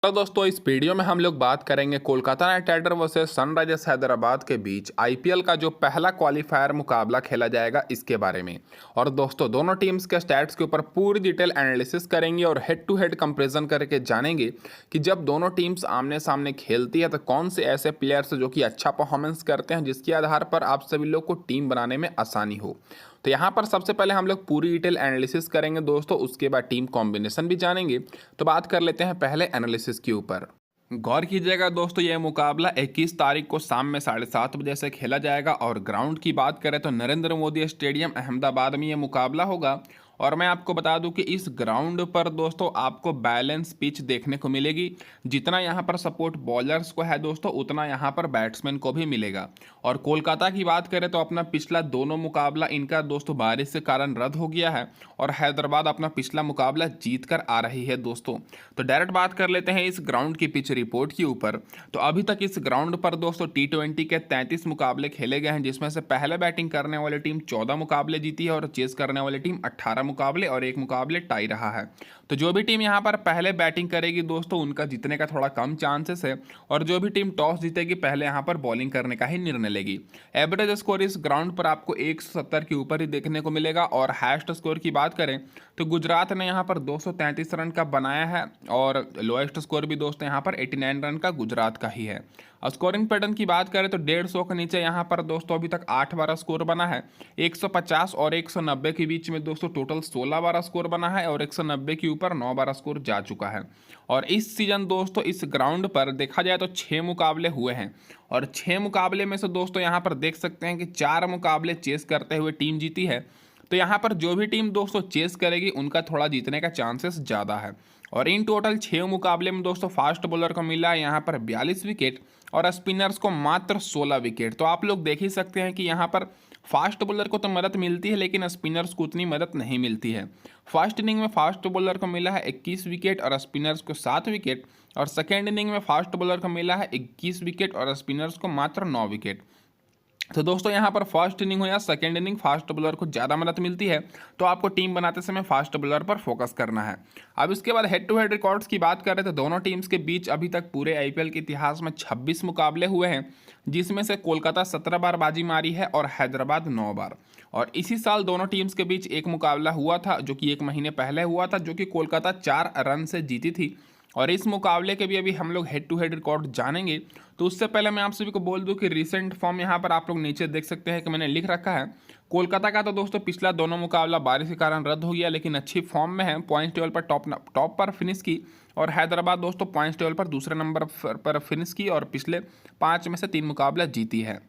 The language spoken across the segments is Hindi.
तो दोस्तों इस वीडियो में हम लोग बात करेंगे Kolkata Knight Rider versus Sunrisers Hyderabad के बीच आईपीएल का जो पहला क्वालिफायर मुकाबला खेला जाएगा इसके बारे में। और दोस्तों दोनों टीम्स के स्टैट्स के ऊपर पूरी डिटेल एनालिसिस करेंगे और हेड टू हेड कंपैरिजन करके जानेंगे कि जब दोनों टीम्स आमने सामने खेलती है तो कौन से ऐसे प्लेयर्स जो कि अच्छा परफॉर्मेंस करते हैं जिसके आधार पर आप सभी लोग को टीम बनाने में आसानी हो। तो यहाँ पर सबसे पहले हम लोग पूरी डिटेल एनालिसिस करेंगे दोस्तों, उसके बाद टीम कॉम्बिनेशन भी जानेंगे। तो बात कर लेते हैं पहले एनालिसिस के ऊपर। गौर कीजिएगा दोस्तों, यह मुकाबला 21 तारीख को शाम में 7:30 बजे से खेला जाएगा और ग्राउंड की बात करें तो नरेंद्र मोदी स्टेडियम अहमदाबाद में यह मुकाबला होगा। और मैं आपको बता दूं कि इस ग्राउंड पर दोस्तों आपको बैलेंस पिच देखने को मिलेगी। जितना यहाँ पर सपोर्ट बॉलर्स को है दोस्तों उतना यहाँ पर बैट्समैन को भी मिलेगा। और कोलकाता की बात करें तो अपना पिछला दोनों मुकाबला इनका दोस्तों बारिश के कारण रद्द हो गया है और हैदराबाद अपना पिछला मुकाबला जीत कर आ रही है दोस्तों। तो डायरेक्ट बात कर लेते हैं इस ग्राउंड की पिच रिपोर्ट के ऊपर। तो अभी तक इस ग्राउंड पर दोस्तों T20 के 33 मुकाबले खेले गए हैं, जिसमें से पहले बैटिंग करने वाली टीम 14 मुकाबले जीती है और चेस करने वाली टीम 18 मुकाबले और एक मुकाबले टाई रहा है। तो जो भी टीम यहाँ पर पहले बैटिंग करेगी दोस्तों उनका जीतने का थोड़ा कम चांसेस है और जो भी टीम टॉस जीतेगी पहले यहाँ पर बॉलिंग करने का ही निर्णय लेगी। एवरेज स्कोर इस ग्राउंड पर आपको 170 के ऊपर ही देखने को मिलेगा। और हाईएस्ट स्कोर की बात करें तो गुजरात ने यहाँ पर 233 रन का बनाया है और लोएस्ट स्कोर भी दोस्तों यहाँ पर 89 रन का गुजरात का ही है। स्कोरिंग पैटर्न की बात करें तो 150 के नीचे यहाँ पर दोस्तों अभी तक 8 बार स्कोर बना है। 150 और 190 के बीच में दोस्तों टोटल 16 बार स्कोर बना है और 190 के ऊपर 9 बार स्कोर जा चुका है। और इस सीजन दोस्तों इस ग्राउंड पर देखा जाए तो 6 मुकाबले हुए हैं और 6 मुकाबले में से दोस्तों यहाँ पर देख सकते हैं कि 4 मुकाबले चेस करते हुए टीम जीती है। तो यहाँ पर जो भी टीम दोस्तों चेस करेगी उनका थोड़ा जीतने का चांसेस ज़्यादा है। और इन टोटल 6 मुकाबले में दोस्तों फास्ट बॉलर को मिला है यहाँ पर 42 विकेट और स्पिनर्स को मात्र 16 विकेट। तो आप लोग देख ही सकते हैं कि यहाँ पर फास्ट बॉलर को तो मदद मिलती है लेकिन स्पिनर्स को उतनी मदद नहीं मिलती है। फर्स्ट इनिंग में फास्ट बॉलर को मिला है 21 विकेट और स्पिनर्स को 7 विकेट और सेकेंड इनिंग में फास्ट बॉलर को मिला है 21 विकेट और स्पिनर्स को मात्र 9 विकेट। तो दोस्तों यहाँ पर फर्स्ट इनिंग हो या सेकेंड इनिंग फास्ट बॉलर को ज़्यादा मदद मिलती है, तो आपको टीम बनाते समय फास्ट बॉलर पर फोकस करना है। अब इसके बाद हेड टू हेड रिकॉर्ड्स की बात करें तो दोनों टीम्स के बीच अभी तक पूरे आईपीएल के इतिहास में 26 मुकाबले हुए हैं, जिसमें से कोलकाता 17 बार बाजी मारी है और हैदराबाद 9 बार। और इसी साल दोनों टीम्स के बीच एक मुकाबला हुआ था जो कि 1 महीने पहले हुआ था, जो कि कोलकाता 4 रन से जीती थी। और इस मुकाबले के भी अभी हम लोग हेड टू हेड रिकॉर्ड जानेंगे। तो उससे पहले मैं आप सभी को बोल दूं कि रीसेंट फॉर्म यहाँ पर आप लोग नीचे देख सकते हैं कि मैंने लिख रखा है। कोलकाता का तो दोस्तों पिछला दोनों मुकाबला बारिश के कारण रद्द हो गया, लेकिन अच्छी फॉर्म में है, पॉइंट्स टेबल पर टॉप पर फिनिश की। और हैदराबाद दोस्तों पॉइंट्स टेबल पर दूसरे नंबर पर फिनिश की और पिछले 5 में से 3 मुकाबला जीती है।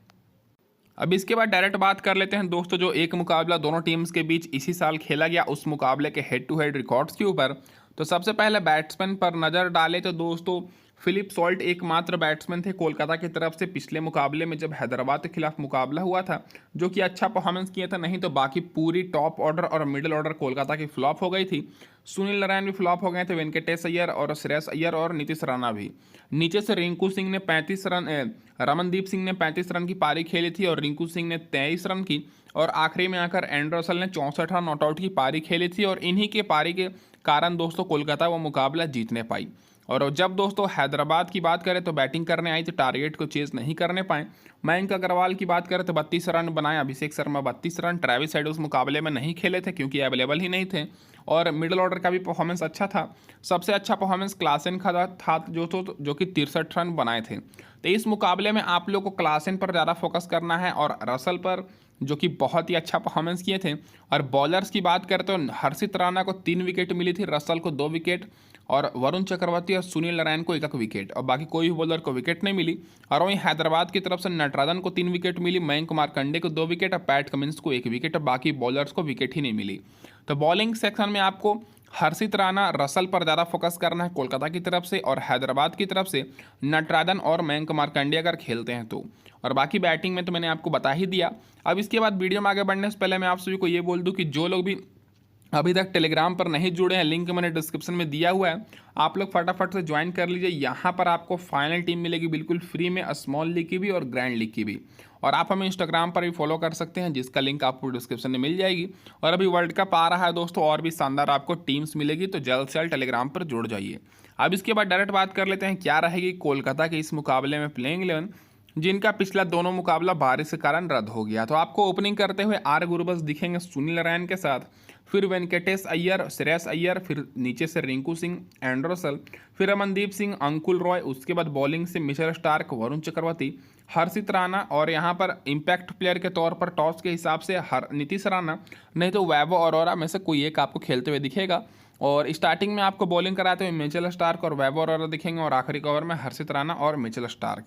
अब इसके बाद डायरेक्ट बात कर लेते हैं दोस्तों जो एक मुकाबला दोनों टीम्स के बीच इसी साल खेला गया उस मुकाबले के हेड टू हेड रिकॉर्ड्स के ऊपर। तो सबसे पहले बैट्समैन पर नज़र डाले तो दोस्तों फिलिप सॉल्ट एकमात्र बैट्समैन थे कोलकाता की तरफ से पिछले मुकाबले में जब हैदराबाद के खिलाफ मुकाबला हुआ था, जो कि अच्छा परफॉर्मेंस किया था। नहीं तो बाकी पूरी टॉप ऑर्डर और मिडिल ऑर्डर कोलकाता की फ्लॉप हो गई थी। सुनील नारायण भी फ्लॉप हो गए थे, वेंकटेश अय्यर और श्रेयस अय्यर और नीतीश राणा भी। नीचे से रिंकू सिंह ने 35 रन, रमनदीप सिंह ने 35 रन की पारी खेली थी और रिंकू सिंह ने 23 रन की। और आखिरी में आकर एंड्रे रसल ने 64 रन नॉट आउट की पारी खेली थी और इन्हीं के पारी के कारण दोस्तों कोलकाता वो मुकाबला जीतने पाई। और जब दोस्तों हैदराबाद की बात करें तो बैटिंग करने आई तो टारगेट को चेज नहीं करने पाए। मयंक अग्रवाल की बात करें तो 32 रन बनाए, Abhishek Sharma 32 run, Travis head उस मुकाबले में नहीं खेले थे क्योंकि अवेलेबल ही नहीं थे। और मिडिल ऑर्डर का भी परफॉर्मेंस अच्छा था। सबसे अच्छा परफॉर्मेंस क्लासन का था जो कि 63 रन बनाए थे। तो इस मुकाबले में आप लोग को क्लासन पर ज़्यादा फोकस करना है और रसल पर, जो कि बहुत ही अच्छा परफॉर्मेंस किए थे। और बॉलर्स की बात करें तो हर्षित राणा को 3 विकेट मिली थी, रसल को 2 विकेट और वरुण चक्रवर्ती और सुनील नारायण को 1 विकेट और बाकी कोई भी बॉलर को विकेट नहीं मिली। और वहीं हैदराबाद की तरफ से नटराजन को 3 विकेट मिली, मयंक मार्कंडे को 2 विकेट और पैट कमिंस को 1 विकेट और बाकी बॉलर्स को विकेट ही नहीं मिली। तो बॉलिंग सेक्शन में आपको हर्षित राणा रसल पर ज़्यादा फोकस करना है कोलकाता की तरफ से और हैदराबाद की तरफ से नटराजन और मयंक मार्कंडे अगर खेलते हैं तो। और बाकी बैटिंग में तो मैंने आपको बता ही दिया। अब इसके बाद वीडियो में आगे बढ़ने से पहले मैं आप सभी को ये बोल दूं कि जो लोग भी अभी तक टेलीग्राम पर नहीं जुड़े हैं, लिंक मैंने डिस्क्रिप्शन में दिया हुआ है, आप लोग फटाफट से ज्वाइन कर लीजिए। यहाँ पर आपको फाइनल टीम मिलेगी बिल्कुल फ्री में, स्मॉल लीग की भी और ग्रैंड लीग की भी। और आप हमें इंस्टाग्राम पर भी फॉलो कर सकते हैं जिसका लिंक आपको डिस्क्रिप्शन में मिल जाएगी। और अभी वर्ल्ड कप आ रहा है दोस्तों, और भी शानदार आपको टीम्स मिलेगी, तो जल्द से जल्द टेलीग्राम पर जुड़ जाइए। अब इसके बाद डायरेक्ट बात कर लेते हैं क्या रहेगी कोलकाता के इस मुकाबले में प्लेइंग 11, जिनका पिछला दोनों मुकाबला बारिश के कारण रद्द हो गया। तो आपको ओपनिंग करते हुए आर गुरबस दिखेंगे सुनील नारायण के साथ, फिर वेंकटेश अय्यर, श्रेयस अय्यर, फिर नीचे से रिंकू सिंह, एंडरसन, फिर अमनदीप सिंह, अंकुल रॉय, उसके बाद बॉलिंग से मिचेल स्टार्क, वरुण चक्रवर्ती, हर्षित राणा, और यहाँ पर इम्पैक्ट प्लेयर के तौर पर टॉस के हिसाब से नीतीश राणा, नहीं तो वैभव अरोरा में से कोई एक आपको खेलते हुए दिखेगा। और स्टार्टिंग में आपको बॉलिंग कराते हुए मिचेल स्टार्क और वैभव अरोरा दिखेंगे, और आखिरी कवर में हर्षित राणा और मिचेल स्टार्क।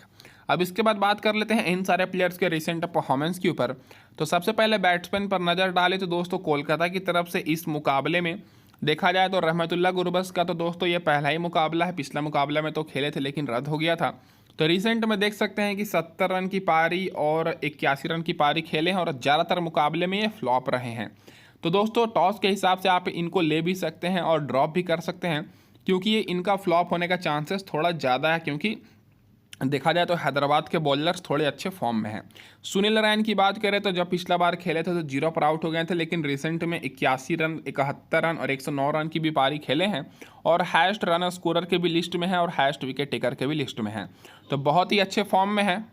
अब इसके बाद बात कर लेते हैं इन सारे प्लेयर्स के रिसेंट परफॉर्मेंस के ऊपर। तो सबसे पहले बैट्समैन पर नज़र डालें तो दोस्तों कोलकाता की तरफ से इस मुकाबले में देखा जाए तो रहमतुल्लाह गुरबस का तो दोस्तों ये पहला ही मुकाबला है, पिछला मुकाबला में तो खेले थे लेकिन रद्द हो गया था। तो रिसेंट में देख सकते हैं कि 70 रन की पारी और 81 रन की पारी खेले हैं, और ज़्यादातर मुकाबले में ये फ्लॉप रहे हैं। तो दोस्तों टॉस के हिसाब से आप इनको ले भी सकते हैं और ड्रॉप भी कर सकते हैं, क्योंकि ये इनका फ्लॉप होने का चांसेस थोड़ा ज़्यादा है, क्योंकि देखा जाए तो हैदराबाद के बॉलर्स थोड़े अच्छे फॉर्म में हैं। सुनील नारायण की बात करें तो जब पिछला बार खेले थे तो 0 पर आउट हो गए थे, लेकिन रिसेंट में 81 रन, 71 रन और 109 रन की भी पारी खेले हैं, और हाईएस्ट रन स्कोरर के भी लिस्ट में है और हाईएस्ट विकेट टेकर के भी लिस्ट में है, तो बहुत ही अच्छे फॉर्म में है।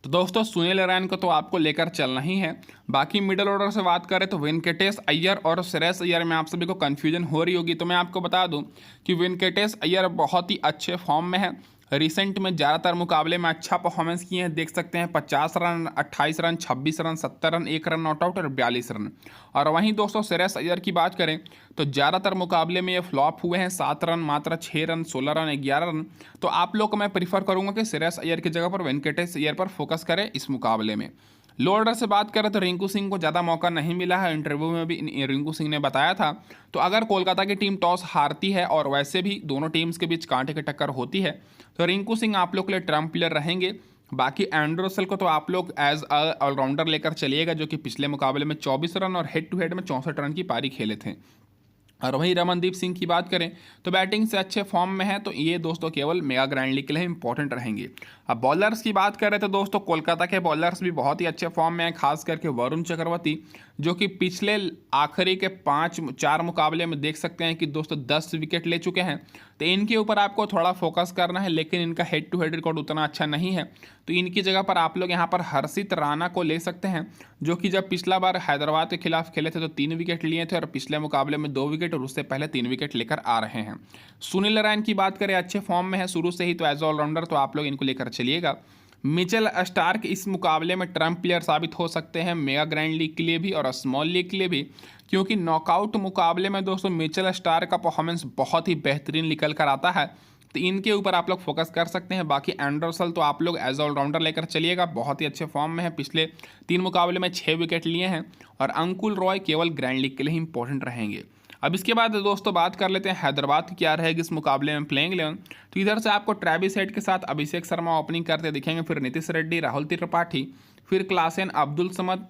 तो दोस्तों सुनील नारायण को तो आपको लेकर चलना ही है। बाकी मिडल ऑर्डर से बात करें तो वेंकटेश अय्यर और श्रेयस अय्यर में आप सभी को कन्फ्यूजन हो रही होगी, तो मैं आपको बता दूं कि वेंकटेश अय्यर बहुत ही अच्छे फॉर्म में है। रिसेंट में ज़्यादातर मुकाबले में अच्छा परफॉर्मेंस किए हैं, देख सकते हैं 50 run, 28 run, 26 run, 70 run, 1 run not out और 42 रन। और वहीं दोस्तों श्रेयस अय्यर की बात करें तो ज़्यादातर मुकाबले में ये फ्लॉप हुए हैं, 7 रन मात्र, 6 रन, 16 रन, 11 रन। तो आप लोग को मैं प्रीफर करूंगा कि श्रेयस अय्यर की जगह पर वेंकटेश अय्यर पर फोकस करें इस मुकाबले में। लो ऑर्डर से बात करें तो रिंकू सिंह को ज़्यादा मौका नहीं मिला है, इंटरव्यू में भी रिंकू सिंह ने बताया था। तो अगर कोलकाता की टीम टॉस हारती है और वैसे भी दोनों टीम्स के बीच कांटे की टक्कर होती है तो रिंकू सिंह आप लोग के लिए ट्रम्प प्लेयर रहेंगे। बाकी एंड्रो रसेल को तो आप लोग एज ऑलराउंडर लेकर चलिएगा, जो कि पिछले मुकाबले में 24 रन और हेड टू हेड में 64 रन की पारी खेले थे। और वहीं रमनदीप सिंह की बात करें तो बैटिंग से अच्छे फॉर्म में है, तो ये दोस्तों केवल मेगा ग्रैंड लीग के लिए इंपॉर्टेंट रहेंगे। अब बॉलर्स की बात करें तो दोस्तों कोलकाता के बॉलर्स भी बहुत ही अच्छे फॉर्म में हैं, खास करके वरुण चक्रवर्ती, जो कि पिछले आखिरी के 4 मुकाबले में देख सकते हैं कि दोस्तों 10 विकेट ले चुके हैं। तो इनके ऊपर आपको थोड़ा फोकस करना है, लेकिन इनका हेड टू हेड रिकॉर्ड उतना अच्छा नहीं है, तो इनकी जगह पर आप लोग यहाँ पर हर्षित राणा को ले सकते हैं, जो कि जब पिछला बार हैदराबाद के खिलाफ खेले थे तो 3 विकेट लिए थे और पिछले मुकाबले में 2 विकेट और उससे पहले 3 विकेट लेकर आ रहे हैं। सुनील नारायण की बात करें अच्छे फॉर्म में है शुरू से ही, तो एज ऑलराउंडर तो आप लोग इनको लेकर चलिएगा। मिचेल स्टार्क इस मुकाबले में ट्रम्प प्लेयर साबित हो सकते हैं, मेगा ग्रैंड लीग के लिए भी और स्मॉल लीग के लिए भी, क्योंकि नॉकआउट मुकाबले में दोस्तों मिचेल स्टार्क का परफॉर्मेंस बहुत ही बेहतरीन निकल कर आता है, तो इनके ऊपर आप लोग फोकस कर सकते हैं। बाकी एंडरसन तो आप लोग एज ऑलराउंडर लेकर चलिएगा, बहुत ही अच्छे फॉर्म में है, पिछले 3 मुकाबले में 6 विकेट लिए हैं, और अंकुल रॉय केवल ग्रैंड लीग के लिए इंपॉर्टेंट रहेंगे। अब इसके बाद दोस्तों बात कर लेते हैं हैदराबाद की क्या रहेगी इस मुकाबले में प्लेइंग 11। तो इधर से आपको ट्रेविस हेड के साथ अभिषेक शर्मा ओपनिंग करते दिखेंगे, फिर नीतीश रेड्डी, राहुल त्रिपाठी, फिर क्लासेन, अब्दुल समद,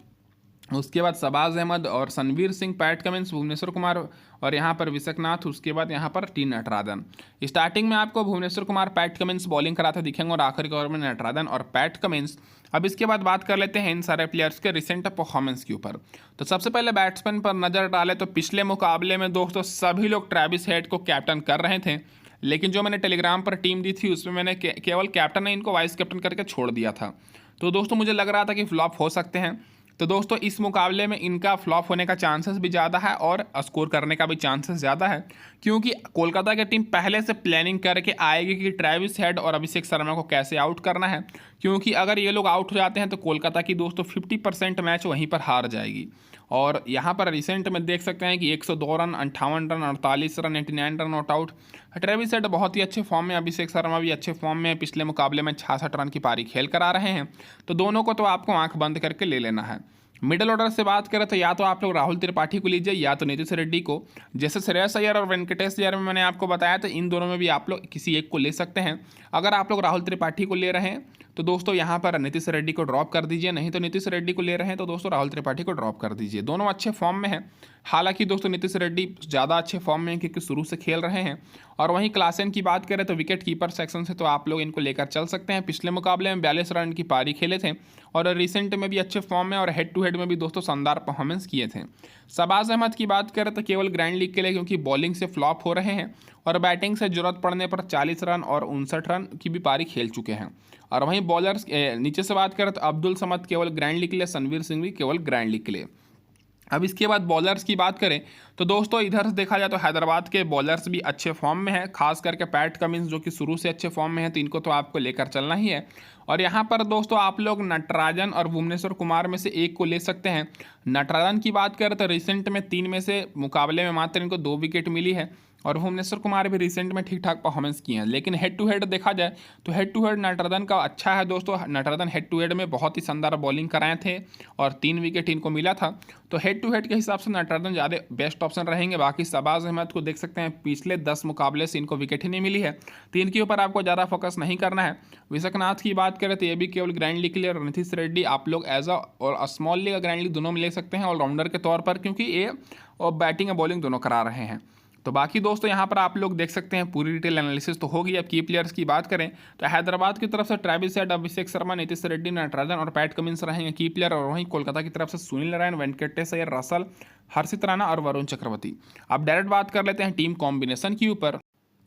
उसके बाद शबाज अहमद और सनवीर सिंह, पैट कमिंस, भुवनेश्वर कुमार और यहाँ पर विशकनाथ, उसके बाद यहाँ पर टी नटराजन। स्टार्टिंग में आपको Bhuvneshwar Kumar, Pat Cummins bowling कराते दिखेंगे और आखिरी ओवर में नटराजन और पैट कमिंस। अब इसके बाद बात कर लेते हैं इन सारे प्लेयर्स के रिसेंट परफॉर्मेंस के ऊपर। तो सबसे पहले बैट्समैन पर नजर डालें तो पिछले मुकाबले में दोस्तों सभी लोग ट्रेविस हेड को कैप्टन कर रहे थे, लेकिन जो मैंने टेलीग्राम पर टीम दी थी उसमें मैंने केवल कैप्टन ने इनको वाइस कैप्टन करके छोड़ दिया था। तो दोस्तों मुझे लग रहा था कि फ्लॉप हो सकते हैं, तो दोस्तों इस मुकाबले में इनका फ्लॉप होने का चांसेस भी ज़्यादा है और स्कोर करने का भी चांसेस ज़्यादा है, क्योंकि कोलकाता की टीम पहले से प्लानिंग करके आएगी कि ट्रेविस हेड और अभिषेक शर्मा को कैसे आउट करना है, क्योंकि अगर ये लोग आउट हो जाते हैं तो कोलकाता की दोस्तों 50% मैच वहीं पर हार जाएगी। और यहाँ पर रिसेंट में देख सकते हैं कि 102 run, 58 run, 48 run, 89 run not out. Travis head बहुत ही अच्छे फॉर्म में, अभिषेक शर्मा भी अच्छे फॉर्म में, पिछले मुकाबले में 66 रन की पारी खेल कर आ रहे हैं, तो दोनों को तो आपको आंख बंद करके ले लेना है। मिडल ऑर्डर से बात करें तो या तो आप लोग राहुल त्रिपाठी को लीजिए या तो नीतीश रेड्डी को, जैसे श्रेयस अय्यर और वेंकटेश अय्यर में मैंने आपको बताया, तो इन दोनों में भी आप लोग किसी एक को ले सकते हैं। अगर आप लोग राहुल त्रिपाठी को ले रहे हैं तो दोस्तों यहाँ पर नीतीश रेड्डी को ड्रॉप कर दीजिए, नहीं तो नीतीश रेड्डी को ले रहे हैं तो दोस्तों राहुल त्रिपाठी को ड्रॉप कर दीजिए। दोनों अच्छे फॉर्म में हैं। हालांकि दोस्तों नीतीश रेड्डी ज़्यादा अच्छे फॉर्म में हैं क्योंकि शुरू से खेल रहे हैं। और वहीं क्लासेन की बात करें तो विकेट कीपर सेक्शन से तो आप लोग इनको लेकर चल सकते हैं। पिछले मुकाबले में 42 रन की पारी खेले थे और रिसेंट में भी अच्छे फॉर्म में और हेड टू हेड में भी दोस्तों शानदार परफॉर्मेंस किए थे। शहबाज अहमद की बात करें तो केवल ग्रैंड लीग के लिए, क्योंकि बॉलिंग से फ्लॉप हो रहे हैं और बैटिंग से जरूरत पड़ने पर 40 रन और 59 रन की भी पारी खेल चुके हैं। और वहीं बॉलर्स नीचे से बात करें तो अब्दुल समद केवल ग्रैंड लीग के लिए, सनवीर सिंह भी केवल ग्रैंड लीग के लिए। अब इसके बाद बॉलर्स की बात करें तो दोस्तों इधर से देखा जाए तो हैदराबाद के बॉलर्स भी अच्छे फॉर्म में हैं, खास करके पैट कमिंस जो कि शुरू से अच्छे फॉर्म में है, तो इनको तो आपको लेकर चलना ही है। और यहाँ पर दोस्तों आप लोग नटराजन और भुवनेश्वर कुमार में से एक को ले सकते हैं। नटराजन की बात करें तो रिसेंट में 3 में से मुकाबले में मात्र इनको 2 विकेट मिली है और भुवनेश्वर कुमार भी रिसेंट में ठीक ठाक परफॉर्मेंस किए हैं। लेकिन हेड टू हेड देखा जाए तो हेड टू हेड नटराजन का अच्छा है दोस्तों। नटराजन हेड टू हेड में बहुत ही शानदार बॉलिंग कराए थे और 3 विकेट इनको मिला था, तो हेड टू हेड के हिसाब से नटराजन ज़्यादा बेस्ट ऑप्शन रहेंगे। बाकी शहबाज अहमद को देख सकते हैं, पिछले 10 मुकाबले से इनको विकेट ही नहीं मिली है, तो इनके ऊपर आपको ज़्यादा फोकस नहीं करना है। विशकनाथ की बात करें तो ये भी केवल ग्रैंड लीग के लिए, और नीतीश रेड्डी आप लोग एज और स्मॉल लीग और ग्रैंड लीग दोनों में ले सकते हैं ऑलराउंडर के तौर पर, क्योंकि ये और बैटिंग और बॉलिंग दोनों करा रहे हैं। तो बाकी दोस्तों यहाँ पर आप लोग देख सकते हैं पूरी डिटेल एनालिसिस तो होगी। अब की प्लेयर्स की बात करें तो हैदराबाद की तरफ से ट्रेविस हेड, अभिषेक शर्मा, नीतीश रेड्डी, नटराजन और पैट कमिंस रहेंगे की प्लेयर। और वहीं कोलकाता की तरफ से सुनील नारायण, वेंकटेश अय्यर, रसल, हर्षित राणा और वरुण चक्रवर्ती। अब डायरेक्ट बात कर लेते हैं टीम कॉम्बिनेशन के ऊपर।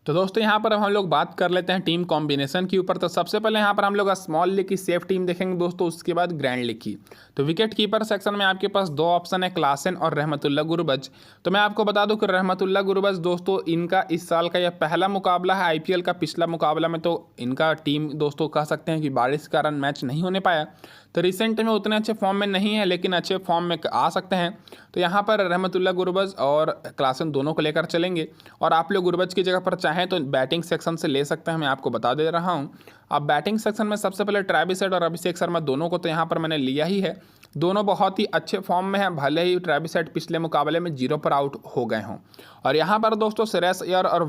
तो दोस्तों यहाँ पर हम लोग बात कर लेते हैं टीम कॉम्बिनेशन के ऊपर। तो सबसे पहले यहाँ पर हम लोग स्मॉल लीग की सेफ टीम देखेंगे दोस्तों, उसके बाद ग्रैंड लीग की। तो विकेट कीपर सेक्शन में आपके पास 2 ऑप्शन है, क्लासेन और रहमतुल्लाह गुरबज। तो मैं आपको बता दूं कि रहमतुल्लाह गुरबज दोस्तों इनका इस साल का यह पहला मुकाबला है आईपीएल का। पिछला मुकाबला में तो इनका टीम दोस्तों कह सकते हैं कि बारिश के कारण मैच नहीं होने पाया, तो रिसेंट में उतने अच्छे फॉर्म में नहीं है, लेकिन अच्छे फॉर्म में आ सकते हैं। तो यहाँ पर रहमतुल्लाह गुरबज और क्लासेन दोनों को लेकर चलेंगे। और आप लोग गुरबज की जगह पर चाहें तो बैटिंग सेक्शन से ले सकते हैं, मैं आपको बता दे रहा हूँ। अब बैटिंग सेक्शन में सबसे पहले ट्रेविस हेड और अभिषेक शर्मा दोनों को तो यहाँ पर मैंने लिया ही है। दोनों बहुत ही अच्छे फॉर्म में हैं, भले ही ट्रेविस हेड पिछले मुकाबले में 0 पर आउट हो गए हों। और यहाँ पर दोस्तों श्रेयस अय्यर और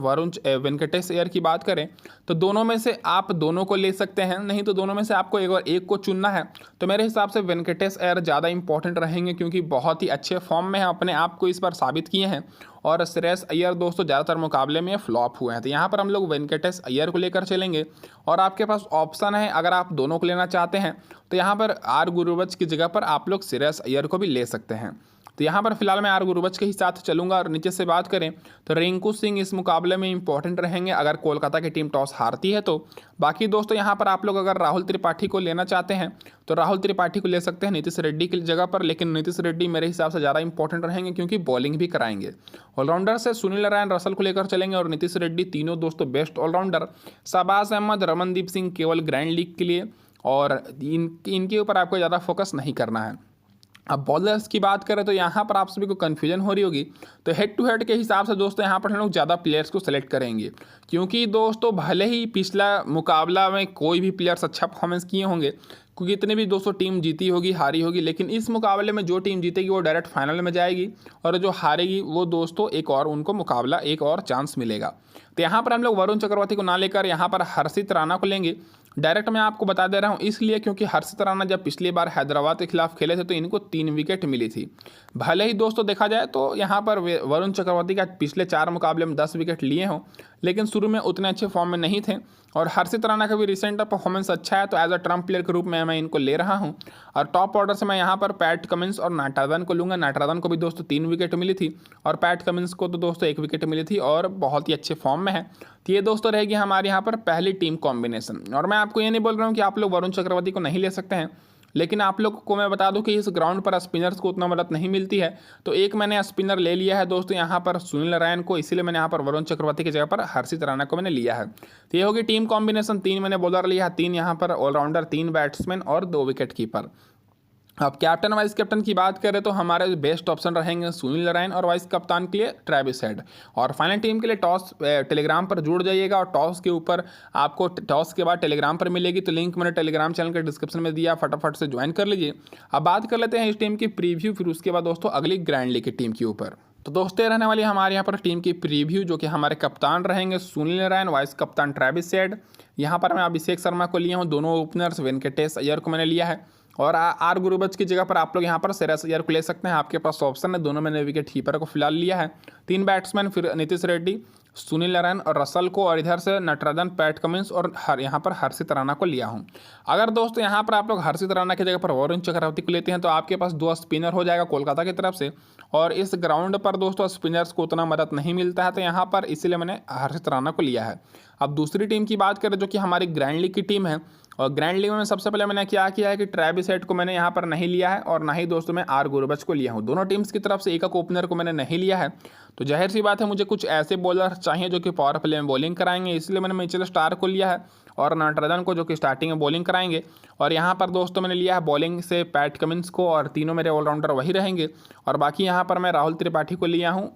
वेंकटेश अय्यर की बात करें तो दोनों में से आप दोनों को ले सकते हैं, नहीं तो दोनों में से आपको एक को चुनना है। तो मेरे हिसाब से वेंकटेश अय्यर ज़्यादा इंपॉर्टेंट रहेंगे, क्योंकि बहुत ही अच्छे फॉर्म में हैं, अपने आप को इस बार साबित किए हैं। और श्रेयस अय्यर दोस्तों ज़्यादातर मुकाबले में फ्लॉप हुए हैं, तो यहाँ पर हम लोग वेंकटेश अय्यर को लेकर चलेंगे। और आपके पास ऑप्शन है, अगर आप दोनों को लेना चाहते हैं तो यहाँ पर आर गुरबज की जगह पर आप लोग श्रेयस अय्यर को भी ले सकते हैं। तो यहाँ पर फिलहाल मैं आर गुरबज के ही साथ चलूंगा। और नीचे से बात करें तो रिंकू सिंह इस मुकाबले में इंपॉर्टेंट रहेंगे अगर कोलकाता की टीम टॉस हारती है तो। बाकी दोस्तों यहाँ पर आप लोग अगर राहुल त्रिपाठी को लेना चाहते हैं तो राहुल त्रिपाठी को ले सकते हैं नीतीश रेड्डी की जगह पर, लेकिन नीतीश रेड्डी मेरे हिसाब से ज़्यादा इंपॉर्टेंट रहेंगे क्योंकि बॉलिंग भी कराएंगे। ऑलराउंडर से सुनील नारायण, रसल को लेकर चलेंगे और नीतीश रेड्डी, तीनों दोस्तों बेस्ट ऑलराउंडर। शहबाज अहमद, रमनदीप सिंह केवल ग्रैंड लीग के लिए, और इनके ऊपर आपको ज़्यादा फोकस नहीं करना है। अब बॉलर्स की बात करें तो यहाँ पर आप सभी को कन्फ्यूजन हो रही होगी, तो हेड टू हेड के हिसाब से दोस्तों यहाँ पर हम लोग ज़्यादा प्लेयर्स को सेलेक्ट करेंगे, क्योंकि दोस्तों भले ही पिछला मुकाबला में कोई भी प्लेयर्स अच्छा परफॉर्मेंस किए होंगे, क्योंकि इतने भी दोस्तों टीम जीती होगी हारी होगी, लेकिन इस मुकाबले में जो टीम जीतेगी वो डायरेक्ट फाइनल में जाएगी और जो हारेगी वो दोस्तों एक और उनको मुकाबला, एक और चांस मिलेगा। तो यहाँ पर हम लोग वरुण चक्रवर्ती को ना लेकर यहाँ पर हर्षित राणा को लेंगे। डायरेक्ट मैं आपको बता दे रहा हूँ इसलिए क्योंकि हर्षित राणा जब पिछली बार हैदराबाद के खिलाफ खेले थे तो इनको 3 विकेट मिली थी। भले ही दोस्तों देखा जाए तो यहाँ पर वरुण चक्रवर्ती का पिछले 4 मुकाबले में 10 विकेट लिए हों, लेकिन शुरू में उतने अच्छे फॉर्म में नहीं थे। और हर्षित राणा का भी रिसेंट परफॉर्मेंस अच्छा है, तो एज अ ट्रम्प प्लेयर के रूप में मैं इनको ले रहा हूँ। और टॉप ऑर्डर से मैं यहाँ पर पैट कमिंस और नटराजन को लूँगा। नटराजन को भी दोस्तों 3 विकेट मिली थी और पैट कमिंस को तो दोस्तों 1 विकेट मिली थी और बहुत ही अच्छे फॉर्म में है। तो ये दोस्तों रहेगी हमारे यहाँ पर पहली टीम कॉम्बिनेशन। और मैं आपको ये नहीं बोल रहा हूँ कि आप लोग वरुण चक्रवर्ती को नहीं ले सकते हैं, लेकिन आप लोग को मैं बता दूं कि इस ग्राउंड पर स्पिनर्स को उतना मदद नहीं मिलती है, तो एक मैंने स्पिनर ले लिया है दोस्तों यहाँ पर सुनील नारायण को, इसीलिए मैंने यहाँ पर वरुण चक्रवर्ती की जगह पर हर्षित राणा को मैंने लिया है। तो ये होगी टीम कॉम्बिनेशन। 3 मैंने बॉलर लिया है, 3 यहाँ पर ऑलराउंडर, 3 बैट्समैन और 2 विकेट कीपर। अब कैप्टन वाइस कैप्टन की बात करें तो हमारे बेस्ट ऑप्शन रहेंगे सुनील नारायण और वाइस कप्तान के लिए ट्रेविस हेड। और फाइनल टीम के लिए टॉस टेलीग्राम पर जुड़ जाइएगा और टॉस के ऊपर आपको टॉस के बाद टेलीग्राम पर मिलेगी, तो लिंक मैंने टेलीग्राम चैनल के डिस्क्रिप्शन में दिया, फटाफट से ज्वाइन कर लीजिए। अब बात कर लेते हैं इस टीम की प्रीव्यू, फिर उसके बाद दोस्तों अगली ग्रैंड लीग की टीम के ऊपर। तो दोस्तों ये रहने वाली हमारे यहाँ पर टीम की प्रीव्यू, जो कि हमारे कप्तान रहेंगे सुनील नारायण, वाइस कप्तान ट्रेविस हेड। यहाँ पर मैं अभिषेक शर्मा को लिया हूँ, दोनों ओपनर्स वेंकटेश अय्यर को मैंने लिया है, और आर गुरबख्श की जगह पर आप लोग यहाँ पर श्रेयस अय्यर को ले सकते हैं, आपके पास ऑप्शन है। दोनों मैंने विकेट कीपर को फिलहाल लिया है। 3 बैट्समैन, फिर नीतीश रेड्डी, सुनील नारायण और रसल को, और इधर से नटराजन, पैट कमिंस और यहाँ पर हर्षित राणा को लिया हूँ। अगर दोस्तों यहाँ पर आप लोग हर्षित राणा की जगह पर वरुण चक्रवर्ती को लेते हैं तो आपके पास 2 स्पिनर हो जाएगा कोलकाता की तरफ से, और इस ग्राउंड पर दोस्तों स्पिनर्स को उतना मदद नहीं मिलता है, तो यहाँ पर इसीलिए मैंने हर्षित राणा को लिया है। अब दूसरी टीम की बात करें जो कि हमारी ग्रैंड लीग की टीम है, और ग्रैंड लीग में सबसे पहले मैंने क्या किया है कि ट्रेविस हेड को मैंने यहाँ पर नहीं लिया है, और ना ही दोस्तों मैं आर गुरबख्श को लिया हूँ। दोनों टीम्स की तरफ से एक ओपनर को मैंने नहीं लिया है, तो जाहिर सी बात है मुझे कुछ ऐसे बॉलर चाहिए जो कि पावर प्ले में बॉलिंग कराएंगे, इसलिए मैंने मिचेल स्टार्क को लिया है, और नटराजन को जो कि स्टार्टिंग में बॉलिंग कराएंगे। और यहाँ पर दोस्तों मैंने लिया है बॉलिंग से पैट कमिंस को, और तीनों मेरे ऑलराउंडर वही रहेंगे। और बाकी यहाँ पर मैं राहुल त्रिपाठी को लिया हूँ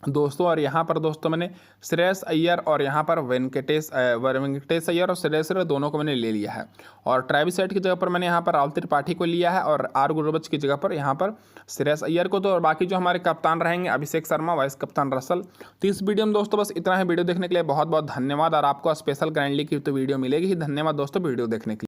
दोस्तों, और यहाँ पर दोस्तों मैंने श्रेयस अय्यर और यहाँ पर वेंकटेश अय्यर और श्रेयस अय्यर दोनों को मैंने ले लिया है। और ट्रेविस हेड की जगह पर मैंने यहाँ पर राहुल त्रिपाठी को लिया है, और आर गुरबख्श की जगह पर यहाँ पर श्रेयस अय्यर को। तो और बाकी जो हमारे कप्तान रहेंगे अभिषेक शर्मा, वाइस कप्तान रसल। तो इस वीडियो में दोस्तों बस इतना है। वीडियो देखने के लिए बहुत बहुत धन्यवाद, और आपको स्पेशल ग्रैंड लीग की तो वीडियो मिलेगी ही। धन्यवाद दोस्तों वीडियो देखने के लिए।